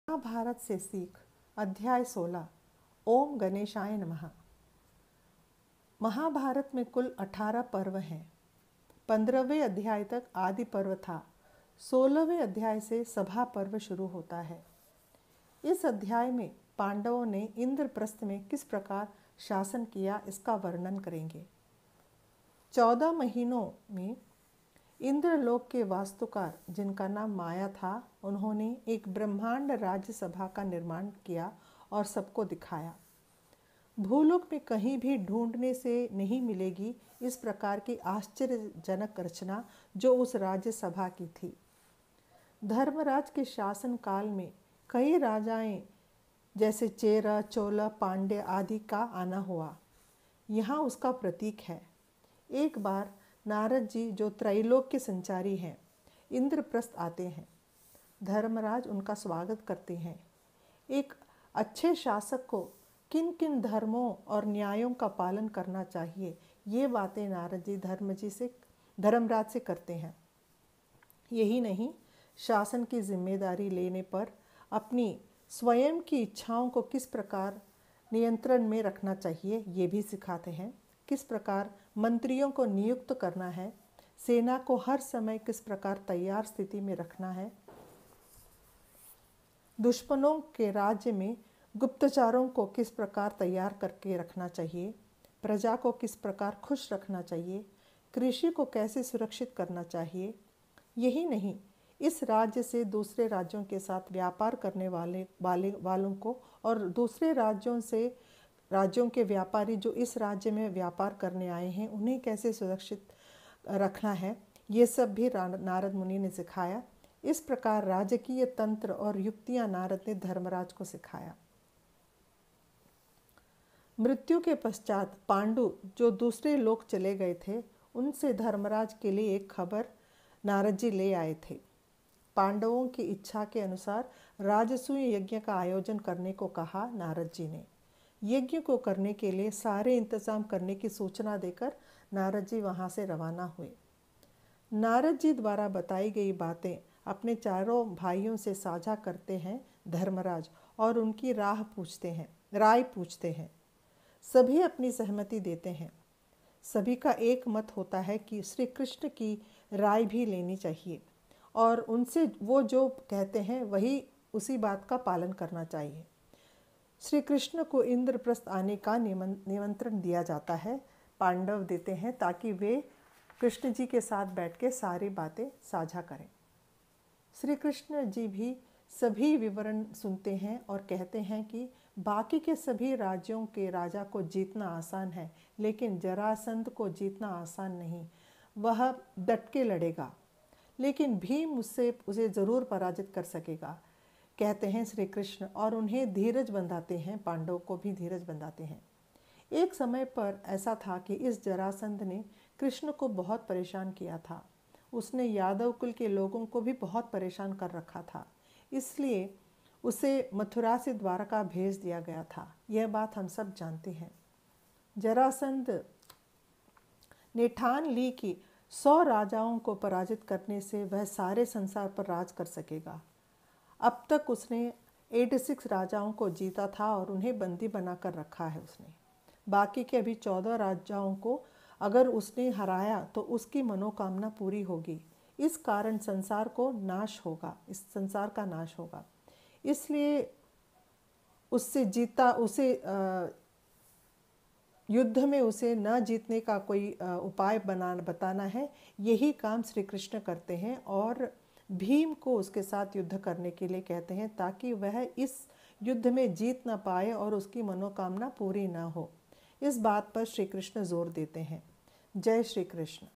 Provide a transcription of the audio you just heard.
महाभारत से सीख अध्याय 16 ओम गणेशाय नमः। महाभारत में कुल 18 पर्व हैं। 15वें अध्याय तक आदि पर्व था। 16वें अध्याय से सभा पर्व शुरू होता है। इस अध्याय में पांडवों ने इंद्रप्रस्थ में किस प्रकार शासन किया इसका वर्णन करेंगे। 14 महीनों में इंद्रलोक के वास्तुकार जिनका नाम माया था, उन्होंने एक ब्रह्मांड राज्य सभा का निर्माण किया और सबको दिखाया। भूलोक में कहीं भी ढूंढने से नहीं मिलेगी इस प्रकार की आश्चर्यजनक रचना जो उस राज्य सभा की थी। धर्मराज के शासन काल में कई राजाएं जैसे चेरा, चोला, पांड्य आदि का आना हुआ। यहाँ उसका प्रतीक है। एक बार नारद जी जो त्रैलोक के संचारी हैं, इंद्रप्रस्थ आते हैं। धर्मराज उनका स्वागत करते हैं। एक अच्छे शासक को किन किन धर्मों और न्यायों का पालन करना चाहिए, ये बातें नारद जी धर्मराज से करते हैं। यही नहीं, शासन की जिम्मेदारी लेने पर अपनी स्वयं की इच्छाओं को किस प्रकार नियंत्रण में रखना चाहिए, ये भी सिखाते हैं। किस प्रकार मंत्रियों को नियुक्त करना है, सेना को हर समय किस प्रकार तैयार स्थिति में रखना है, दुश्मनों के राज्य में गुप्तचारों को किस प्रकार तैयार करके रखना चाहिए, प्रजा को किस प्रकार खुश रखना चाहिए, कृषि को कैसे सुरक्षित करना चाहिए। यही नहीं, इस राज्य से दूसरे राज्यों के साथ व्यापार करने वालों को और दूसरे राज्यों के व्यापारी जो इस राज्य में व्यापार करने आए हैं, उन्हें कैसे सुरक्षित रखना है, ये सब भी नारद मुनि ने सिखाया। इस प्रकार राजकीय तंत्र और युक्तियां नारद ने धर्मराज को सिखाया। मृत्यु के पश्चात पांडु जो दूसरे लोक चले गए थे, उनसे धर्मराज के लिए एक खबर नारद जी ले आए थे। पांडवों की इच्छा के अनुसार राजसूय यज्ञ का आयोजन करने को कहा नारद जी ने। यज्ञ को करने के लिए सारे इंतजाम करने की सूचना देकर नारद जी वहाँ से रवाना हुए। नारद जी द्वारा बताई गई बातें अपने चारों भाइयों से साझा करते हैं धर्मराज और उनकी राय पूछते हैं। सभी अपनी सहमति देते हैं। सभी का एक मत होता है कि श्री कृष्ण की राय भी लेनी चाहिए और उनसे वो जो कहते हैं वही उसी बात का पालन करना चाहिए। श्री कृष्ण को इंद्रप्रस्थ आने का निमंत्रण दिया जाता है। पांडव देते हैं ताकि वे कृष्ण जी के साथ बैठ के सारी बातें साझा करें। श्री कृष्ण जी भी सभी विवरण सुनते हैं और कहते हैं कि बाकी के सभी राज्यों के राजा को जीतना आसान है, लेकिन जरासंध को जीतना आसान नहीं। वह डट के लड़ेगा, लेकिन भीम उसे ज़रूर पराजित कर सकेगा, कहते हैं श्री कृष्ण, और उन्हें धीरज बंधाते हैं। पांडवों को भी धीरज बंधाते हैं। एक समय पर ऐसा था कि इस जरासंध ने कृष्ण को बहुत परेशान किया था। उसने यादव कुल के लोगों को भी बहुत परेशान कर रखा था, इसलिए उसे मथुरा से द्वारका भेज दिया गया था। यह बात हम सब जानते हैं। जरासंध ने ठान ली कि 100 राजाओं को पराजित करने से वह सारे संसार पर राज कर सकेगा। अब तक उसने 86 राजाओं को जीता था और उन्हें बंदी बनाकर रखा है उसने। बाकी के अभी 14 राजाओं को अगर उसने हराया तो उसकी मनोकामना पूरी होगी। इस कारण इस संसार का नाश होगा। इसलिए युद्ध में उसे न जीतने का कोई उपाय बताना है। यही काम श्री कृष्ण करते हैं और भीम को उसके साथ युद्ध करने के लिए कहते हैं, ताकि वह इस युद्ध में जीत ना पाए और उसकी मनोकामना पूरी ना हो। इस बात पर श्री कृष्ण जोर देते हैं। जय श्री कृष्ण।